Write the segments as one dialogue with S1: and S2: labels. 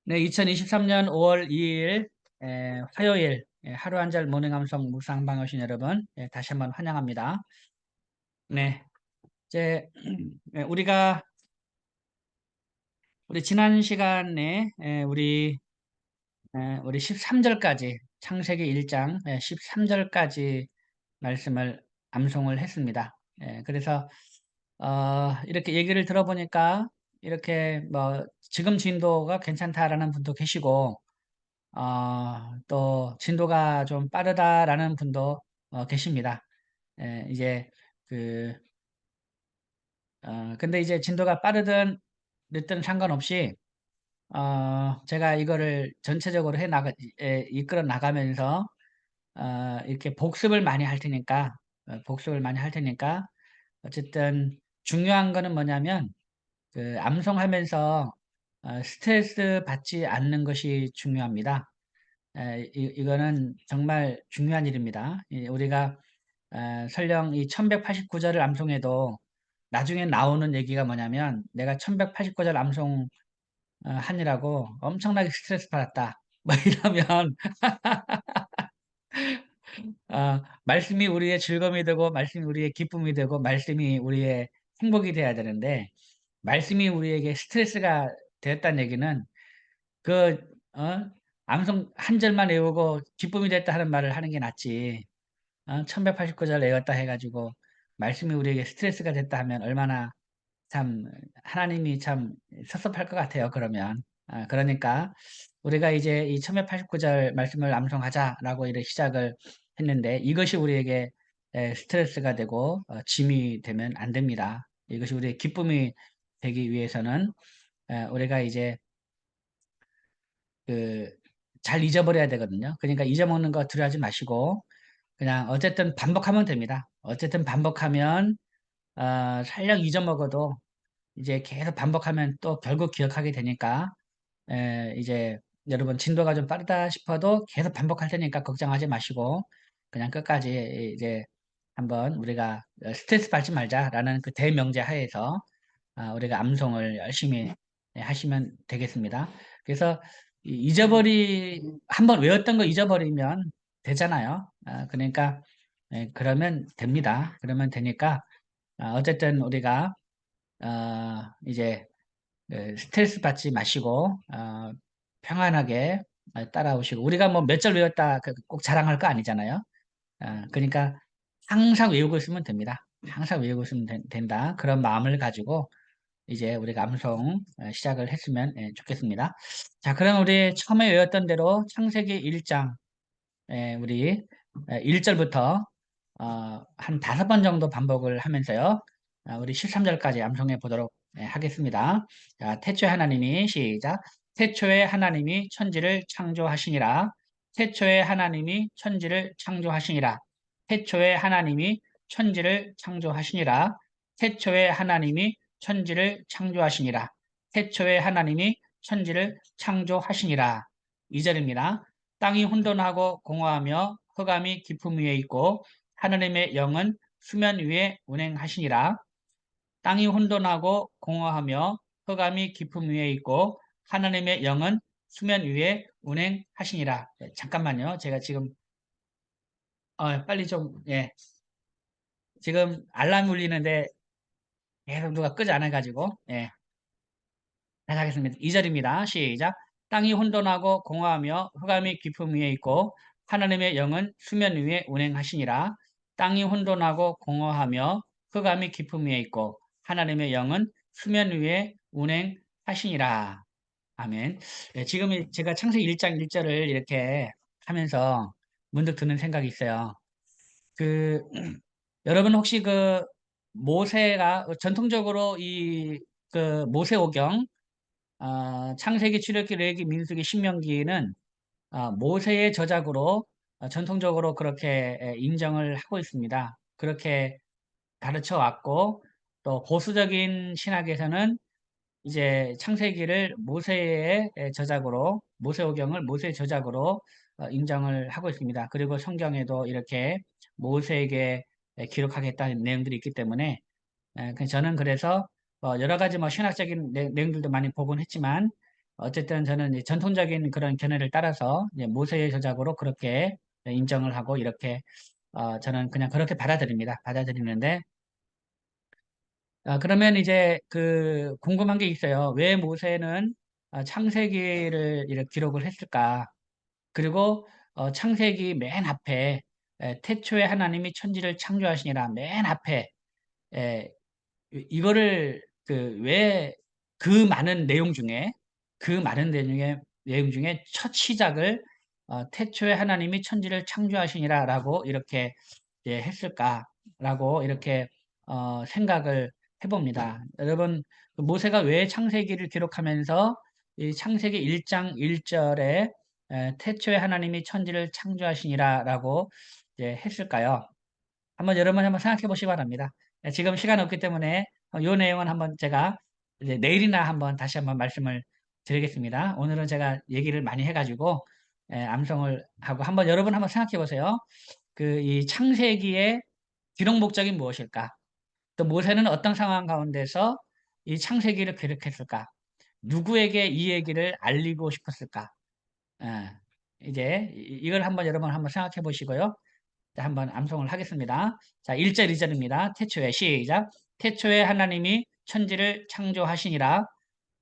S1: 네, 2023년 5월 2일 화요일 하루 한 절 모닝 감성 묵상 방어신 여러분 다시 한번 환영합니다. 네, 이제 우리 지난 시간에 우리 13절까지 창세기 1장 13절까지 말씀을 암송을 했습니다. 그래서 이렇게 얘기를 들어보니까 이렇게 뭐 지금 진도가 괜찮다라는 분도 계시고 또 진도가 좀 빠르다라는 분도 계십니다. 이제 그 근데 이제 진도가 빠르든 늦든 상관없이 제가 이거를 전체적으로 이끌어 나가면서 이렇게 복습을 많이 할 테니까 복습을 많이 할 테니까 어쨌든 중요한 거는 뭐냐면 그 암송하면서 스트레스 받지 않는 것이 중요합니다. 이거는 정말 중요한 일입니다. 우리가 설령 이 1189절을 암송해도 나중에 나오는 얘기가 뭐냐면 내가 1189절 암송 하느라고 엄청나게 스트레스 받았다. 뭐 이러면 말씀이 우리의 즐거움이 되고 말씀이 우리의 기쁨이 되고 말씀이 우리의 행복이 돼야 되는데 말씀이 우리에게 스트레스가 되었다는 얘기는 그 암송 한 절만 외우고 기쁨이 됐다 하는 말을 하는 게 낫지. 1189절 외웠다 해가지고 말씀이 우리에게 스트레스가 됐다 하면 얼마나 참 하나님이 참 섭섭할 것 같아요. 그러면 그러니까 우리가 이제 이 1189절 말씀을 암송하자라고 이렇게 시작을 했는데 이것이 우리에게 스트레스가 되고 짐이 되면 안 됩니다. 이것이 우리의 기쁨이 되기 위해서는 우리가 이제 그 잘 잊어버려야 되거든요. 그러니까 잊어먹는 거 두려워하지 마시고 그냥 어쨌든 반복하면 됩니다. 어쨌든 반복하면 설령 잊어먹어도 이제 계속 반복하면 또 결국 기억하게 되니까 이제 여러분 진도가 좀 빠르다 싶어도 계속 반복할 테니까 걱정하지 마시고 그냥 끝까지 이제 한번 우리가 스트레스 받지 말자라는 그 대명제 하에서 우리가 암송을 열심히 하시면 되겠습니다. 그래서 한번 외웠던 거 잊어버리면 되잖아요. 그러니까 그러면 됩니다. 그러면 되니까 어쨌든 우리가 이제 스트레스 받지 마시고 평안하게 따라오시고 우리가 뭐 몇 절 외웠다 꼭 자랑할 거 아니잖아요. 그러니까 항상 외우고 있으면 됩니다. 항상 외우고 있으면 된다. 그런 마음을 가지고 이제 우리가 암송 시작을 했으면 좋겠습니다. 자, 그럼 우리 처음에 외웠던 대로 창세기 1장 우리 1절부터 한 5번 정도 반복을 하면서요. 우리 13절까지 암송해 보도록 하겠습니다. 자, 태초에 하나님이 시작. 태초에 하나님이 천지를 창조하시니라. 태초에 하나님이 천지를 창조하시니라. 태초에 하나님이 천지를 창조하시니라. 태초에 하나님이 천지를 창조하시니라. 태초에 하나님이 천지를 창조하시니라. 2절입니다. 땅이 혼돈하고 공허하며 흑암이 깊음 위에 있고 하나님의 영은 수면 위에 운행하시니라. 땅이 혼돈하고 공허하며 흑암이 깊음 위에 있고 하나님의 영은 수면 위에 운행하시니라. 잠깐만요. 제가 지금 빨리 좀 지금 알람이 울리는데 계속 누가 끄지 않아 가지고 다시 하겠습니다. 2절입니다. 시작. 땅이 혼돈하고 공허하며 흑암이 깊음 위에 있고 하나님의 영은 수면 위에 운행하시니라. 땅이 혼돈하고 공허하며 흑암이 깊음 위에 있고 하나님의 영은 수면 위에 운행하시니라. 아멘. 지금 제가 창세기 1장 1절을 이렇게 하면서 문득 드는 생각이 있어요. 그 여러분 혹시 그 모세가 전통적으로 이 그 모세오경 창세기, 출애굽기, 레위기, 민수기, 신명기는 모세의 저작으로 전통적으로 그렇게 인정을 하고 있습니다. 그렇게 가르쳐 왔고 또 보수적인 신학에서는 이제 창세기를 모세의 저작으로 모세오경을 모세의 저작으로 인정을 하고 있습니다. 그리고 성경에도 이렇게 모세에게 기록하겠다는 내용들이 있기 때문에 저는 그래서 여러 가지 뭐 신학적인 내용들도 많이 보곤 했지만 어쨌든 저는 이제 전통적인 그런 견해를 따라서 이제 모세의 저작으로 그렇게 인정을 하고 이렇게 저는 그냥 그렇게 받아들입니다. 받아들이는데 그러면 이제 그 궁금한 게 있어요. 왜 모세는 창세기를 이렇게 기록을 했을까? 그리고 창세기 맨 앞에 태초에 하나님이 천지를 창조하시니라 맨 앞에 에, 이거를 그 왜 그 많은 내용 중에 그 많은 내용 중에 첫 시작을 태초에 하나님이 천지를 창조하시니라라고 이렇게 했을까라고 이렇게 생각을 해봅니다. 여러분 그 모세가 왜 창세기를 기록하면서 이 창세기 1장 1절에 태초에 하나님이 천지를 창조하시니라라고 했을까요? 한번 여러분 한번 생각해 보시기 바랍니다. 지금 시간 없기 때문에 이 내용은 한번 제가 이제 내일이나 한번 다시 한번 말씀을 드리겠습니다. 오늘은 제가 얘기를 많이 해가지고 암송을 하고 한번 여러분 한번 생각해 보세요. 그 이 창세기의 기록 목적이 무엇일까? 또 모세는 어떤 상황 가운데서 이 창세기를 기록했을까? 누구에게 이 얘기를 알리고 싶었을까? 예, 이제 이걸 한번 여러분 한번 생각해 보시고요. 자, 한번 암송을 하겠습니다. 자, 1절, 2절입니다. 태초에 시작. 태초에 하나님이 천지를 창조하시니라.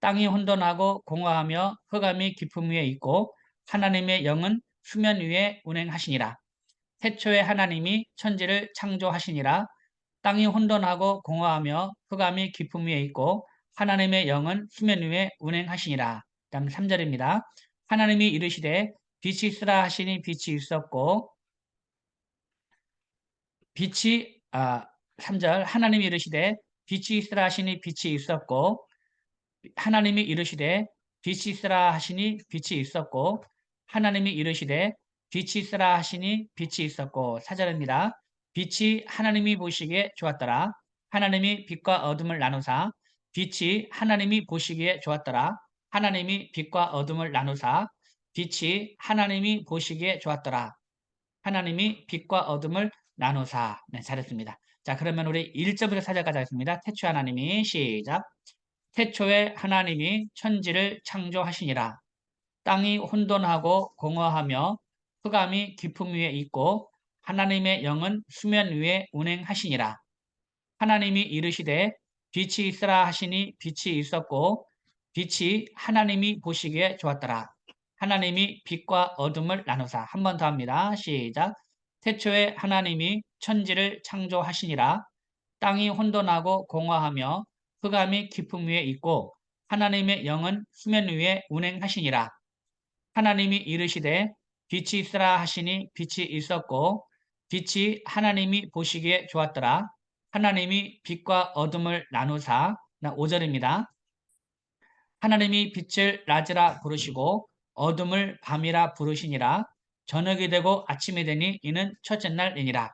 S1: 땅이 혼돈하고 공허하며 흑암이 깊음 위에 있고 하나님의 영은 수면 위에 운행하시니라. 태초에 하나님이 천지를 창조하시니라. 땅이 혼돈하고 공허하며 흑암이 깊음 위에 있고 하나님의 영은 수면 위에 운행하시니라. 다음 3절입니다. 하나님이 이르시되 빛이 있으라 하시니 빛이 있었고 빛이 3절 하나님이 이르시되 빛이 있으라 하시니 빛이 있었고 하나님이 이르시되 빛이 있으라 하시니 빛이 있었고 하나님이 이르시되 빛이 있으라 하시니 빛이 있었고 4절입니다. 빛이 하나님이 보시기에 좋았더라. 하나님이 빛과 어둠을 나누사 빛이 하나님이 보시기에 좋았더라. 하나님이 빛과 어둠을 나누사 빛이 하나님이 보시기에 좋았더라. 하나님이 빛과 어둠을 나누사. 네, 잘했습니다. 자, 그러면 우리 1절부터 4절까지 하겠습니다. 태초 하나님이 시작. 태초에 하나님이 천지를 창조하시니라. 땅이 혼돈하고 공허하며 흑암이 깊음 위에 있고 하나님의 영은 수면 위에 운행하시니라. 하나님이 이르시되 빛이 있으라 하시니 빛이 있었고 빛이 하나님이 보시기에 좋았더라. 하나님이 빛과 어둠을 나누사. 한 번 더 합니다. 시작. 태초에 하나님이 천지를 창조하시니라. 땅이 혼돈하고 공허하며 흑암이 깊음 위에 있고 하나님의 영은 수면 위에 운행하시니라. 하나님이 이르시되 빛이 있으라 하시니 빛이 있었고 빛이 하나님이 보시기에 좋았더라. 하나님이 빛과 어둠을 나누사 5절입니다. 하나님이 빛을 낮이라 부르시고 어둠을 밤이라 부르시니라. 저녁이 되고 아침이 되니 이는 첫째 날이니라.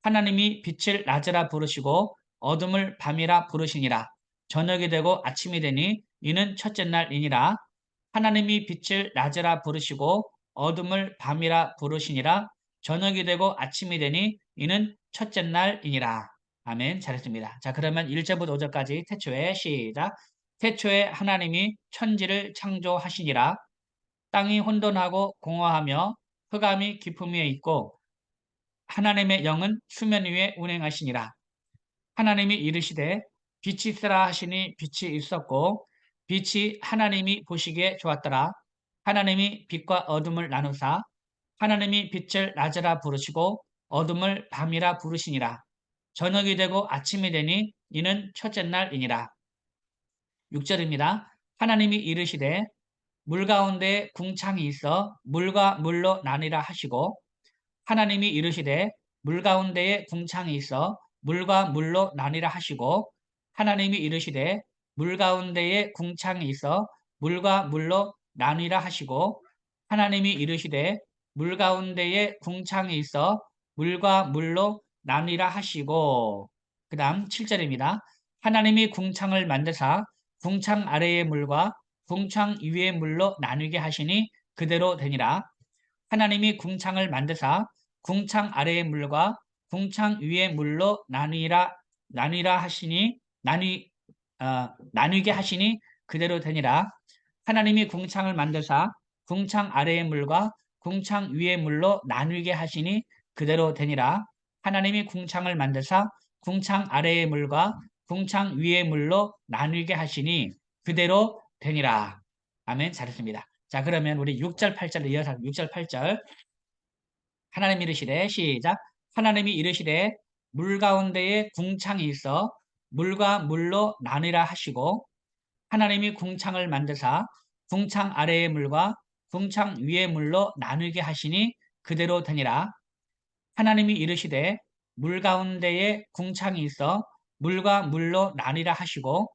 S1: 하나님이 빛을 낮이라 부르시고 어둠을 밤이라 부르시니라. 저녁이 되고 아침이 되니 이는 첫째 날이니라. 하나님이 빛을 낮이라 부르시고 어둠을 밤이라 부르시니라. 저녁이 되고 아침이 되니 이는 첫째 날이니라. 아멘. 잘했습니다. 자, 그러면 1절부터 5절까지 태초에 시작. 태초에 하나님이 천지를 창조하시니라. 땅이 혼돈하고 공허하며 흑암이 깊음 위에 있고 하나님의 영은 수면 위에 운행하시니라. 하나님이 이르시되 빛이 있으라 하시니 빛이 있었고 빛이 하나님이 보시기에 좋았더라. 하나님이 빛과 어둠을 나누사 하나님이 빛을 낮이라 부르시고 어둠을 밤이라 부르시니라. 저녁이 되고 아침이 되니 이는 첫째 날이니라. 6절입니다. 하나님이 이르시되 물 가운데 궁창이 있어 물과 물로 나뉘라 하시고 하나님이 이르시되 물 가운데에 궁창이 있어 물과 물로 나뉘라 하시고 하나님이 이르시되 물 가운데에 궁창이 있어 물과 물로 나뉘라 하시고 하나님이 이르시되 물 가운데에 궁창이 있어 물과 물로 나뉘라 하시고 그 다음 7절입니다. 하나님이 궁창을 만드사 궁창 아래의 물과 궁창 위의 물로 나누게 하시니 그대로 되니라. 하나님이 궁창을 만드사 궁창 아래의 물과 궁창 위의 물로 나뉘라 하시니 나뉘게 하시니 그대로 되니라. 하나님이 궁창을 만드사 궁창 아래의 물과 궁창 위의 물로 나누게 하시니 그대로 되니라. 하나님이 궁창을 만드사 궁창 아래의 물과 궁창 위의 물로 나누게 하시니 그대로 되니라. 아멘. 잘했습니다. 자, 그러면 우리 6절, 8절을 이어서 6절, 8절. 하나님이 이르시되 시작. 하나님이 이르시되 물 가운데에 궁창이 있어 물과 물로 나누라 하시고 하나님이 궁창을 만드사 궁창 아래의 물과 궁창 위의 물로 나누게 하시니 그대로 되니라. 하나님이 이르시되 물 가운데에 궁창이 있어 물과 물로 나뉘라 하시고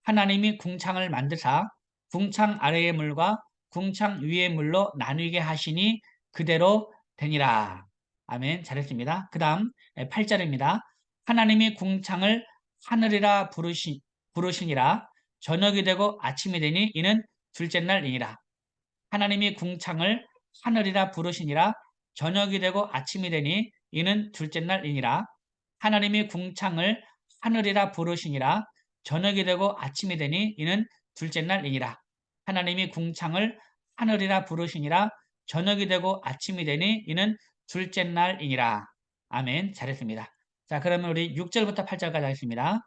S1: 하나님이 궁창을 만드사 궁창 아래의 물과 궁창 위의 물로 나누게 하시니 그대로 되니라. 아멘. 잘했습니다. 그 다음 8절입니다. 하나님이 궁창을 하늘이라 부르시니라. 저녁이 되고 아침이 되니 이는 둘째 날이니라. 하나님이 궁창을 하늘이라 부르시니라. 저녁이 되고 아침이 되니 이는 둘째 날이니라. 하나님이 궁창을 하늘이라 부르시니라. 저녁이 되고 아침이 되니 이는 둘째 날이니라. 하나님이 궁창을 하늘이라 부르시니라. 저녁이 되고 아침이 되니 이는 둘째 날이니라. 아멘. 잘했습니다. 자, 그러면 우리 6절부터 8절까지 하겠습니다.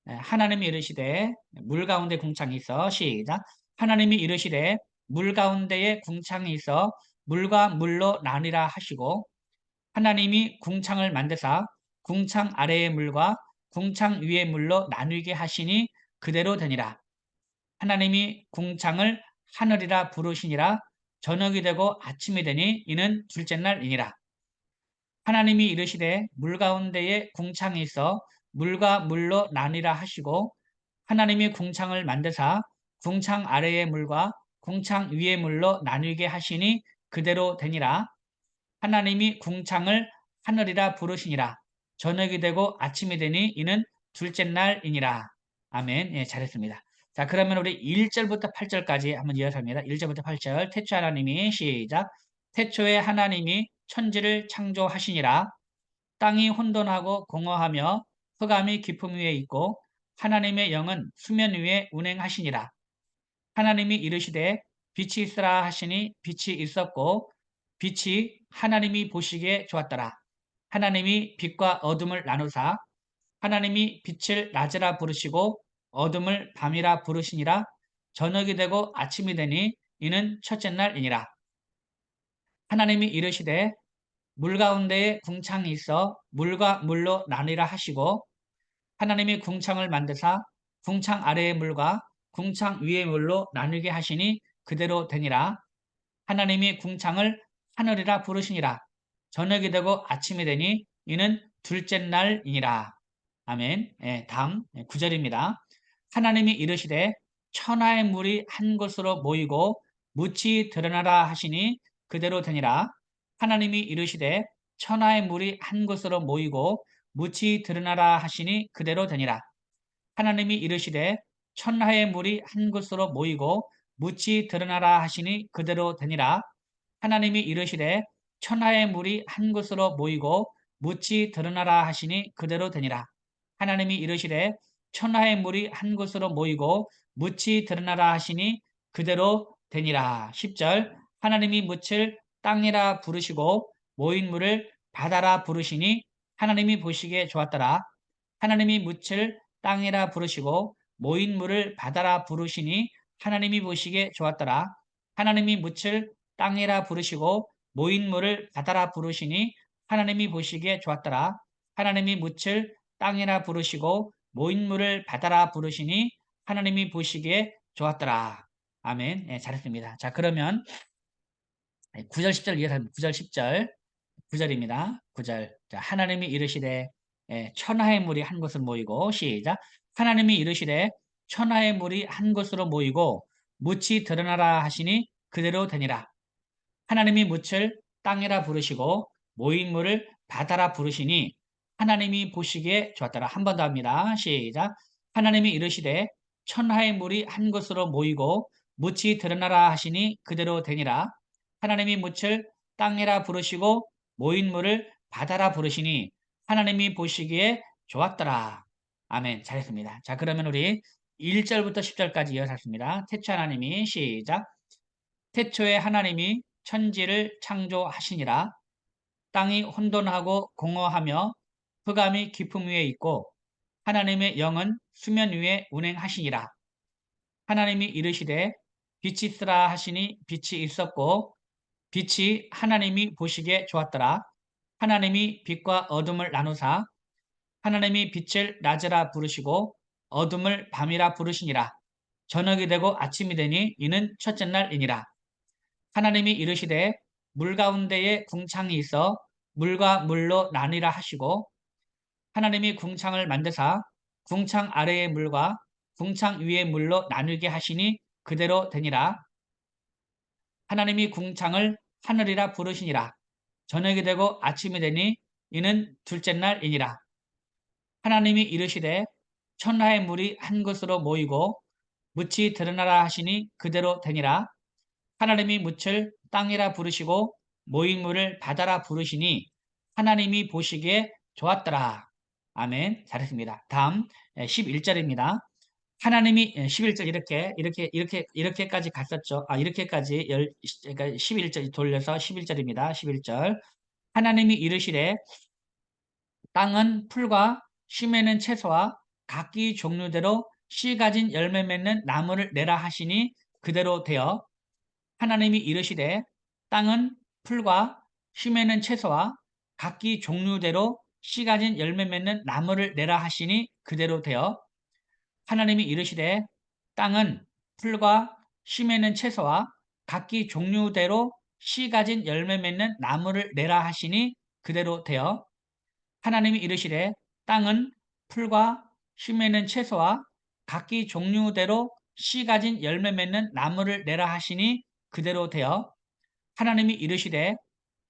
S1: 하나님이 이르시되 물 가운데 궁창이 있어. 시작. 하나님이 이르시되 물 가운데에 궁창이 있어 물과 물로 나뉘라 하시고 하나님이 궁창을 만드사 궁창 아래의 물과 궁창 위의 물로 나누게 하시니 그대로 되니라. 하나님이 궁창을 하늘이라 부르시니라. 저녁이 되고 아침이 되니 이는 둘째 날이니라. 하나님이 이르시되 물 가운데에 궁창이 있어 물과 물로 나뉘라 하시고 하나님이 궁창을 만드사 궁창 아래의 물과 궁창 위의 물로 나누게 하시니 그대로 되니라. 하나님이 궁창을 하늘이라 부르시니라. 저녁이 되고 아침이 되니 이는 둘째 날이니라. 아멘. 예, 잘했습니다. 자, 그러면 우리 1절부터 8절까지 한번 이어서 합니다. 1절부터 8절. 태초 하나님이 시작. 태초에 하나님이 천지를 창조하시니라. 땅이 혼돈하고 공허하며 흑암이 깊음 위에 있고 하나님의 영은 수면 위에 운행하시니라. 하나님이 이르시되 빛이 있으라 하시니 빛이 있었고 빛이 하나님이 보시기에 좋았더라. 하나님이 빛과 어둠을 나누사 하나님이 빛을 낮이라 부르시고 어둠을 밤이라 부르시니라. 저녁이 되고 아침이 되니 이는 첫째 날이니라. 하나님이 이르시되 물 가운데에 궁창이 있어 물과 물로 나뉘라 하시고 하나님이 궁창을 만드사 궁창 아래의 물과 궁창 위의 물로 나누게 하시니 그대로 되니라. 하나님이 궁창을 하늘이라 부르시니라. 저녁이 되고 아침이 되니 이는 둘째 날이니라. 아멘. 예, 다음 9절입니다. 하나님이 이르시되 천하의 물이 한 곳으로 모이고 묻이 드러나라 하시니 그대로 되니라. 하나님이 이르시되 천하의 물이 한 곳으로 모이고 묻이 드러나라 하시니 그대로 되니라. 하나님이 이르시되 천하의 물이 한 곳으로 모이고 묻이 드러나라 하시니 그대로 되니라. 하나님이 이르시되 천하의 물이 한 곳으로 모이고 묻이 드러나라 하시니 그대로 되니라. 하나님이 이르시되 천하의 물이 한 곳으로 모이고 묻이 드러나라 하시니 그대로 되니라. 10절. 하나님이 묻을 땅이라 부르시고 모인 물을 바다라 부르시니 하나님이 보시기에 좋았더라. 하나님이 묻을 땅이라 부르시고 모인 물을 바다라 부르시니 하나님이 보시기에 좋았더라. 하나님이 묻을 땅이라 부르시고 모인 물을 바다라 부르시니 하나님이 보시기에 좋았더라. 하나님이 묻을 땅이라 부르시고 모인 물을 바다라 부르시니 하나님이 보시기에 좋았더라. 아멘. 예, 잘했습니다. 자, 그러면 9절 10절 이해서 9절 10절 9절입니다. 9절. 자, 하나님이 이르시되 천하의 물이 한 곳으로 모이고 시작. 하나님이 이르시되 천하의 물이 한 곳으로 모이고 묻이 드러나라 하시니 그대로 되니라. 하나님이 묻을 땅이라 부르시고 모인 물을 바다라 부르시니 하나님이 보시기에 좋았더라. 한 번 더 합니다. 시작. 하나님이 이르시되 천하의 물이 한 곳으로 모이고 묻이 드러나라 하시니 그대로 되니라. 하나님이 묻을 땅이라 부르시고 모인 물을 바다라 부르시니 하나님이 보시기에 좋았더라. 아멘. 잘했습니다. 자, 그러면 우리 1절부터 10절까지 이어서 읽습니다. 태초 하나님이 시작. 태초에 하나님이 천지를 창조하시니라. 땅이 혼돈하고 공허하며 흑암이 깊음 위에 있고 하나님의 영은 수면 위에 운행하시니라. 하나님이 이르시되 빛이 있으라 하시니 빛이 있었고 빛이 하나님이 보시기에 좋았더라. 하나님이 빛과 어둠을 나누사 하나님이 빛을 낮이라 부르시고 어둠을 밤이라 부르시니라. 저녁이 되고 아침이 되니 이는 첫째 날이니라. 하나님이 이르시되 물 가운데에 궁창이 있어 물과 물로 나뉘라 하시고 하나님이 궁창을 만드사 궁창 아래의 물과 궁창 위의 물로 나누게 하시니 그대로 되니라. 하나님이 궁창을 하늘이라 부르시니라. 저녁이 되고 아침이 되니 이는 둘째 날이니라. 하나님이 이르시되 천하의 물이 한 곳으로 모이고 묻이 드러나라 하시니 그대로 되니라. 하나님이 묻을 땅이라 부르시고 모인 물을 바다라 부르시니 하나님이 보시기에 좋았더라. 아멘. 잘했습니다. 다음 11절입니다. 하나님이 11절 이렇게까지 갔었죠. 이렇게까지 그러니까 11절 돌려서 11절입니다. 11절. 하나님이 이르시되 땅은 풀과 씨 매는 채소와 각기 종류대로 씨 가진 열매 맺는 나무를 내라 하시니 그대로 되어 하나님이 이르시되 땅은 풀과 씨 매는 채소와 각기 종류대로 씨 가진 열매 맺는 나무를 내라 하시니 그대로 되어 하나님이 이르시되 땅은 풀과 씨 매는 채소와 각기 종류대로 씨 가진 열매 맺는 나무를 내라 하시니 그대로 되어 하나님이 이르시되 땅은 풀과 씨 매는 채소와 각기 종류대로 씨 가진 열매 맺는 나무를 내라 하시니 그대로 되어 하나님이 이르시되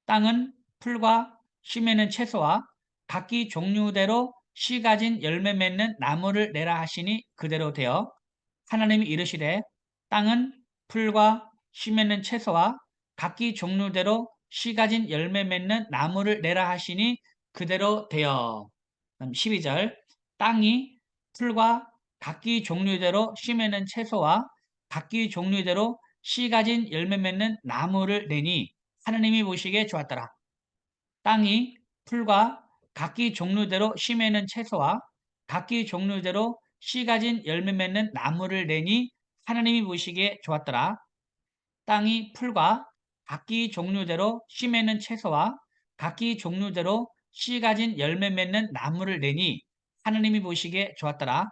S1: 땅은 풀과 씨 매는 채소와 각기 종류대로 씨 가진 열매 맺는 나무를 내라 하시니 그대로 되어 하나님이 이르시되 땅은 풀과 씨 맺는 채소와 각기 종류대로 씨 가진 열매 맺는 나무를 내라 하시니 그대로 되어 12절 땅이 풀과 각기 종류대로 씨 맺는 채소와 각기 종류대로 씨 가진 열매 맺는 나무를 내니 하나님이 보시기에 좋았더라. 땅이 풀과 각기 종류대로 씨 맺는 채소와 각기 종류대로 씨 가진 열매 맺는 나무를 내니 하나님이 보시기에 좋았더라. 땅이 풀과 각기 종류대로 씨 맺는 채소와 각기 종류대로 씨 가진 열매 맺는 나무를 내니 하나님이 보시기에 좋았더라.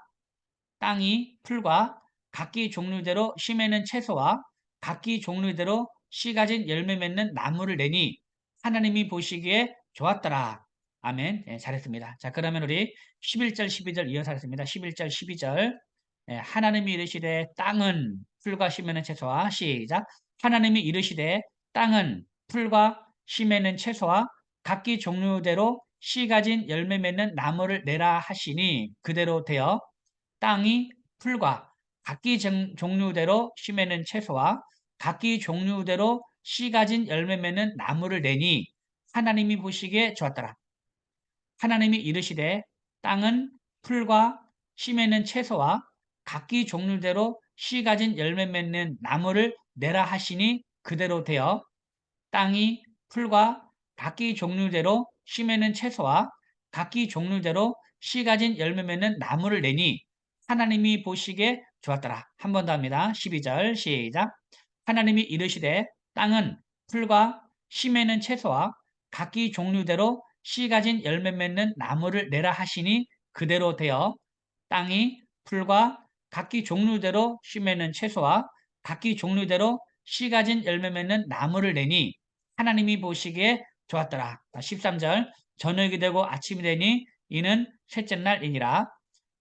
S1: 땅이 풀과 각기 종류대로 씨 맺는 채소와 각기 종류대로 씨 가진 열매 맺는 나무를 내니 하나님이 보시기에 좋았더라. 아멘. 예, 잘했습니다. 자, 그러면 우리 11절, 12절 이어서 하겠습니다. 11절, 12절. 예, 하나님이 이르시되 땅은 풀과 씨 맺는 채소와 시작. 하나님이 이르시되 땅은 풀과 씨 맺는 채소와 각기 종류대로 씨 가진 열매 맺는 나무를 내라 하시니 그대로 되어 땅이 풀과 각기 종류대로 씨 맺는 채소와 각기 종류대로 씨 가진 열매 맺는 나무를 내니 하나님이 보시기에 좋았더라. 하나님이 이르시되 땅은 풀과 씨 맺는 채소와 각기 종류대로 씨 가진 열매 맺는 나무를 내라 하시니 그대로 되어 땅이 풀과 각기 종류대로 씨 맺는 채소와 각기 종류대로 씨 가진 열매 맺는 나무를 내니 하나님이 보시기에 좋았더라. 한 번 더 합니다. 12절 시작. 하나님이 이르시되 땅은 풀과 씨 맺는 채소와 각기 종류대로 씨 가진 열매 맺는 나무를 내라 하시니 그대로 되어 땅이 풀과 각기 종류대로 씨 맺는 채소와 각기 종류대로 씨 가진 열매 맺는 나무를 내니 하나님이 보시기에 좋았더라. 13절 저녁이 되고 아침이 되니 이는 셋째 날이니라.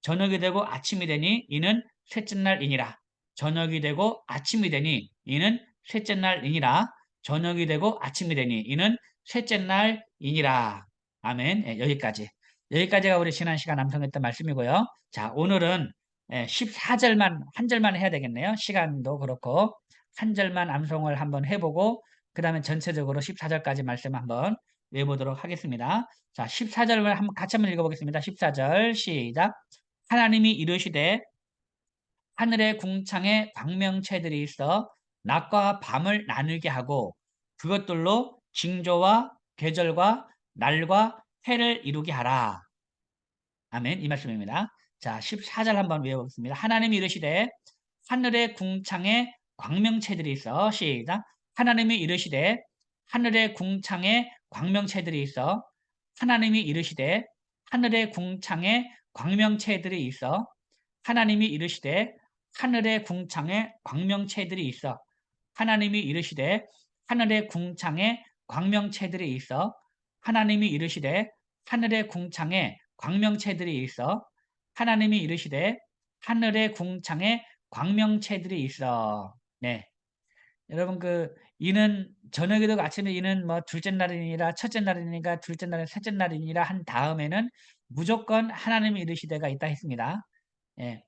S1: 저녁이 되고 아침이 되니 이는 셋째 날이니라. 저녁이 되고 아침이 되니 이는 셋째 날이니라. 저녁이 되고 아침이 되니 이는 셋째 날이니라. 아멘. 예, 여기까지. 여기까지가 우리 지난 시간 암송했던 말씀이고요. 자, 오늘은 14절만 한 절만 해야 되겠네요. 시간도 그렇고 한 절만 암송을 한번 해보고 그 다음에 전체적으로 14절까지 말씀 한번 외워보도록 하겠습니다. 자, 14절을 한번 같이 한번 읽어보겠습니다. 14절 시작. 하나님이 이르시되 하늘의 궁창에 광명체들이 있어 낮과 밤을 나누게 하고 그것들로 징조와 계절과 날과 해를 이루게 하라. 아멘. 이 말씀입니다. 자, 14절 한번 외워보겠습니다. 하나님이 이르시되 하늘의 궁창에 광명체들이 있어. 시작. 하나님이 이르시되 하늘의 궁창에 광명체들이 있어. 하나님이 이르시되 하늘의 궁창에 광명체들이 있어. 하나님이 이르시되 하늘의 궁창에 광명체들이 있어. 하나님이 이르시되 하늘의 궁창에 광명체들이 있어. 하나님이 이르시되 하늘의 궁창에 광명체들이 있어. 하나님이 이르시되 하늘의 궁창에 광명체들이 있어. 네. 여러분 이는 저녁에도 아침에 이는 뭐 둘째 날이니라 첫째 날이니까 둘째 날은 셋째 날이니라 한 다음에는 무조건 하나님이 이르시되가 있다 했습니다. 예.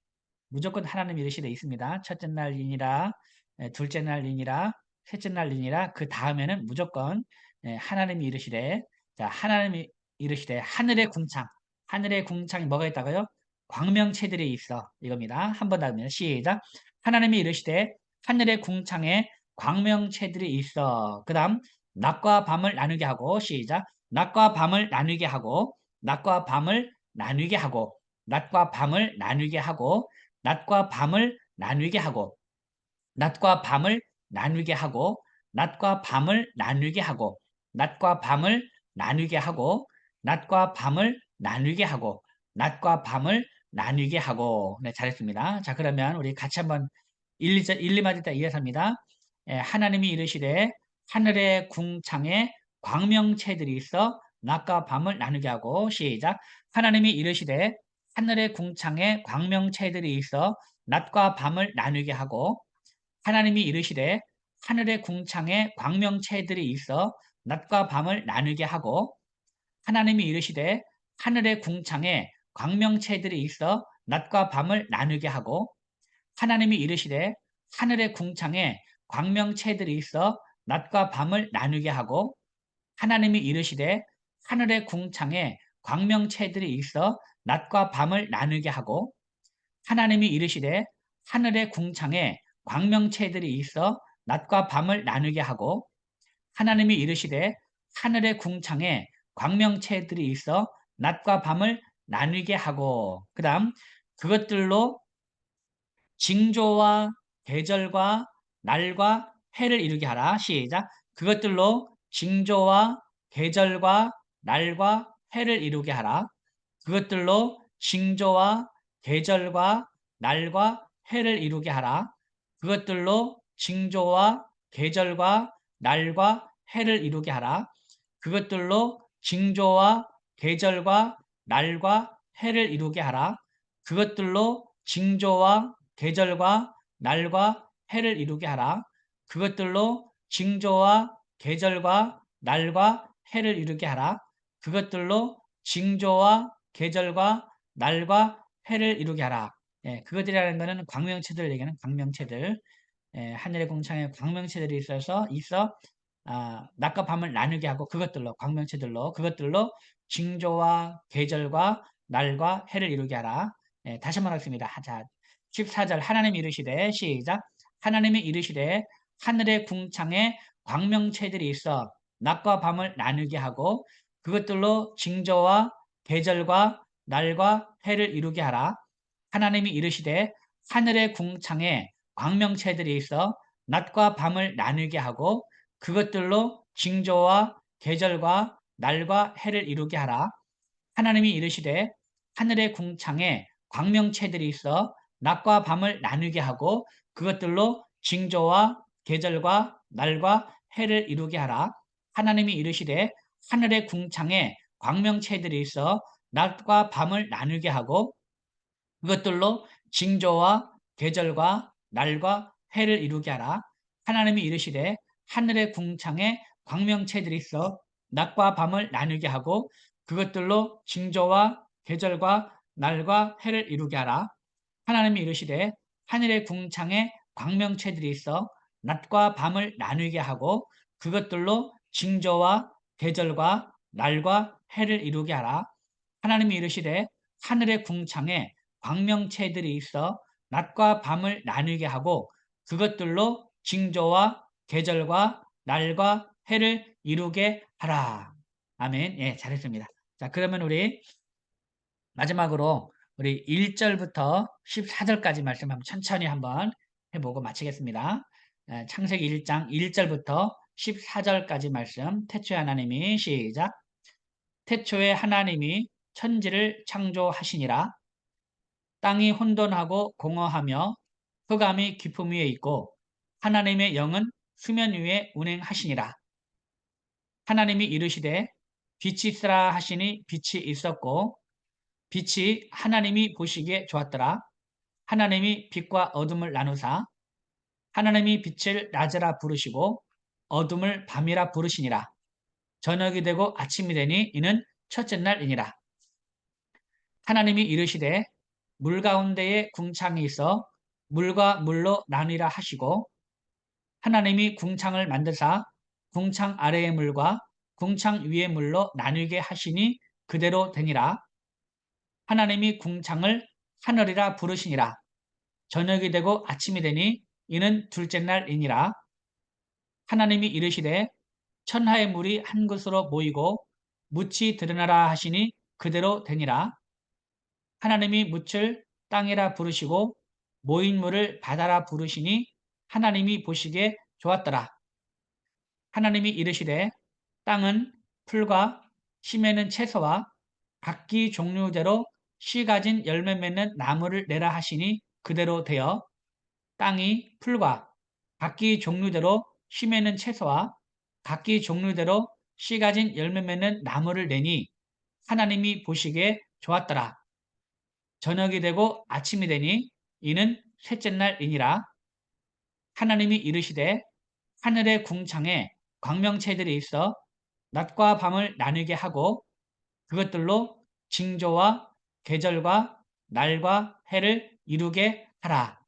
S1: 무조건 하나님 이르시되 있습니다. 첫째 날이니라, 둘째 날이니라, 셋째 날이니라. 그 다음에는 무조건 하나님이 이르시되, 자 하나님이 이르시되 하늘의 궁창이 뭐가 있다고요? 광명체들이 있어 이겁니다. 한 번 더 합니다. 시작. 하나님이 이르시되 하늘의 궁창에 광명체들이 있어. 그 다음 낮과 밤을 나누게 하고 시작. 낮과 밤을 나누게 하고 낮과 밤을 나누게 하고 낮과 밤을 나누게 하고 낮과 밤을 나누게 하고 낮과 밤을 나누게 하고 낮과 밤을 나누게 하고 낮과 밤을 나누게 하고 낮과 밤을 나누게 하고 낮과 밤을 나누게 하고 네 잘했습니다. 자 그러면 우리 같이 한번 1, 2마디 때 이어삽니다. 하나님이 이르시되 하늘의 궁창에 광명체들이 있어 낮과 밤을 나누게 하고 시작 하나님이 이르시되 하늘의 궁창에 광명체들이 있어 낮과 밤을 나누게 하고 하나님이 이르시되 하늘의 궁창에 광명체들이 있어 낮과 밤을 나누게 하고 하나님이 이르시되 하늘의 궁창에 광명체들이 있어 낮과 밤을 나누게 하고 하나님이 이르시되 하늘의 궁창에 광명체들이 있어 낮과 밤을 나누게 하고 하나님이 이르시되 하늘의 궁창에 광명체들이 있어 낮과 밤을 나누게 하고 하나님이 이르시되 하늘의 궁창에 광명체들이 있어 낮과 밤을 나누게 하고 하나님이 이르시되 하늘의 궁창에 광명체들이 있어 낮과 밤을 나누게 하고 그 다음 그것들로 징조와 계절과 날과 해를 이루게 하라. 시작. 그것들로 징조와 계절과 날과 해를 이루게 하라. 그것들로 징조와 계절과 날과 해를 이루게 하라. 그것들로 징조와 계절과 날과 해를 이루게 하라. 그것들로 징조와 계절과 날과 해를 이루게 하라. 그것들로 징조와 계절과 날과 해를 이루게 하라. 그것들로 징조와 계절과 날과 해를 이루게 하라. 그것들로 징조와 계절과 날과 해를 이루게 하라. 그것들이라는 것은 광명체들 얘기하는 광명체들. 하늘의 궁창에 광명체들이 있어 낮과 밤을 나누게 하고 그것들로 광명체들로 그것들로 징조와 계절과 날과 해를 이루게 하라. 다시 한번 하겠습니다. 자, 14절 하나님이 이르시되 시작 하나님이 이르시되 하늘의 궁창에 광명체들이 있어 낮과 밤을 나누게 하고 그것들로 징조와 계절과 날과 해를 이루게 하라. 하나님이 이르시되 하늘의 궁창에 광명체들이 있어 낮과 밤을 나누게 하고 그것들로 징조와 계절과 날과 해를 이루게 하라. 하나님이 이르시되 하늘의 궁창에 광명체들이 있어 낮과 밤을 나누게 하고 그것들로 징조와 계절과 날과 해를 이루게 하라. 하나님이 이르시되 하늘의 궁창에 광명체들이 있어 낮과 밤을 나누게 하고 그것들로 징조와 계절과 날과 해를 이루게 하라. 하나님이 이르시되 하늘의 궁창에 광명체들이 있어 낮과 밤을 나누게 하고 그것들로 징조와 계절과 날과 해를 이루게 하라. 하나님이 이르시되 하늘의 궁창에 광명체들이 있어 낮과 밤을 나누게 하고 그것들로 징조와 계절과 날과 해를 이루게 하라. 하나님이 이르시되 하늘의 궁창에 광명체들이 있어 낮과 밤을 나누게 하고 그것들로 징조와 계절과 날과 해를 이루게 하라. 아멘. 예, 잘했습니다. 자, 그러면 우리 마지막으로 우리 1절부터 14절까지 말씀 한번 천천히 한번 해보고 마치겠습니다. 창세기 1장 1절부터 14절까지 말씀 태초에 하나님이 시작. 태초에 하나님이 천지를 창조하시니라. 땅이 혼돈하고 공허하며 흑암이 깊음 위에 있고 하나님의 영은 수면 위에 운행하시니라. 하나님이 이르시되 빛이 있으라 하시니 빛이 있었고 빛이 하나님이 보시기에 좋았더라. 하나님이 빛과 어둠을 나누사 하나님이 빛을 낮이라 부르시고 어둠을 밤이라 부르시니라. 저녁이 되고 아침이 되니 이는 첫째 날이니라. 하나님이 이르시되 물 가운데에 궁창이 있어 물과 물로 나뉘라 하시고 하나님이 궁창을 만드사 궁창 아래의 물과 궁창 위의 물로 나뉘게 하시니 그대로 되니라. 하나님이 궁창을 하늘이라 부르시니라. 저녁이 되고 아침이 되니 이는 둘째 날이니라. 하나님이 이르시되 천하의 물이 한 곳으로 모이고 묻이 드러나라 하시니 그대로 되니라. 하나님이 묻을 땅이라 부르시고 모인 물을 바다라 부르시니 하나님이 보시기에 좋았더라. 하나님이 이르시되 땅은 풀과 심에는 채소와 각기 종류대로 씨 가진 열매 맺는 나무를 내라 하시니 그대로 되어 땅이 풀과 각기 종류대로 심에는 채소와 각기 종류대로 씨 가진 열매 맺는 나무를 내니 하나님이 보시기에 좋았더라. 저녁이 되고 아침이 되니 이는 셋째 날이니라. 하나님이 이르시되 하늘의 궁창에 광명체들이 있어 낮과 밤을 나누게 하고 그것들로 징조와 계절과 날과 해를 이루게 하라.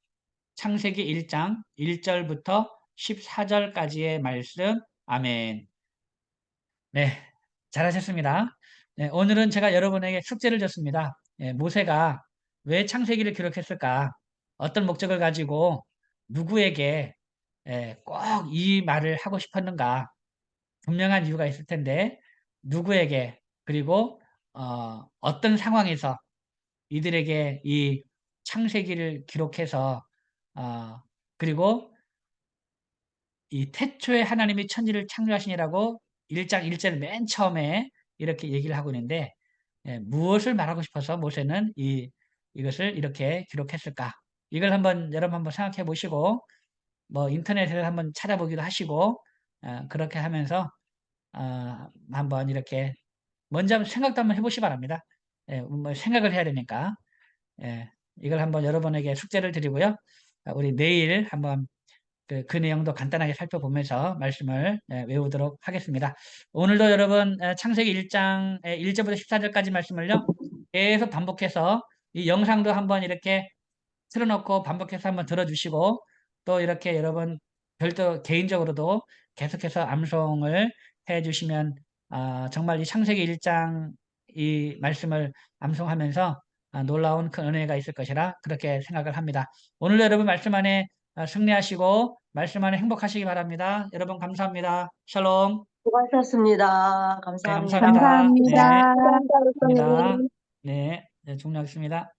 S1: 창세기 1장 1절부터 14절까지의 말씀. 아멘. 네, 잘하셨습니다. 네, 오늘은 제가 여러분에게 숙제를 줬습니다. 모세가 왜 창세기를 기록했을까? 어떤 목적을 가지고 누구에게 꼭 이 말을 하고 싶었는가? 분명한 이유가 있을 텐데 누구에게 그리고 어떤 상황에서 이들에게 이 창세기를 기록해서 어, 그리고 이 태초에 하나님이 천지를 창조하시니라고 1장 1절 맨 처음에 이렇게 얘기를 하고 있는데 무엇을 말하고 싶어서 모세는 이것을 이렇게 기록했을까? 이걸 여러분 한번 생각해 보시고 뭐 인터넷에서 한번 찾아보기도 하시고 그렇게 하면서 한번 이렇게 먼저 한번 생각도 한번 해보시 기 바랍니다. 뭐 생각을 해야 되니까 이걸 한번 여러분에게 숙제를 드리고요. 우리 내일 한번 그 내용도 간단하게 살펴보면서 말씀을 외우도록 하겠습니다. 오늘도 여러분 창세기 1장 1절부터 14절까지 말씀을요. 계속 반복해서 이 영상도 한번 이렇게 틀어놓고 반복해서 한번 들어주시고 또 이렇게 여러분 별도 개인적으로도 계속해서 암송을 해주시면 정말 이 창세기 1장 이 말씀을 암송하면서 놀라운 큰 은혜가 있을 것이라 그렇게 생각을 합니다. 오늘 여러분 말씀 안에 승리하시고 말씀 안에 행복하시기 바랍니다. 여러분 감사합니다. 샬롬.
S2: 수고하셨습니다.
S1: 네,
S2: 감사합니다.
S1: 감사합니다. 네,
S3: 감사합니다.
S1: 감사합니다.
S2: 감사합니다.
S1: 네, 네, 종료하겠습니다.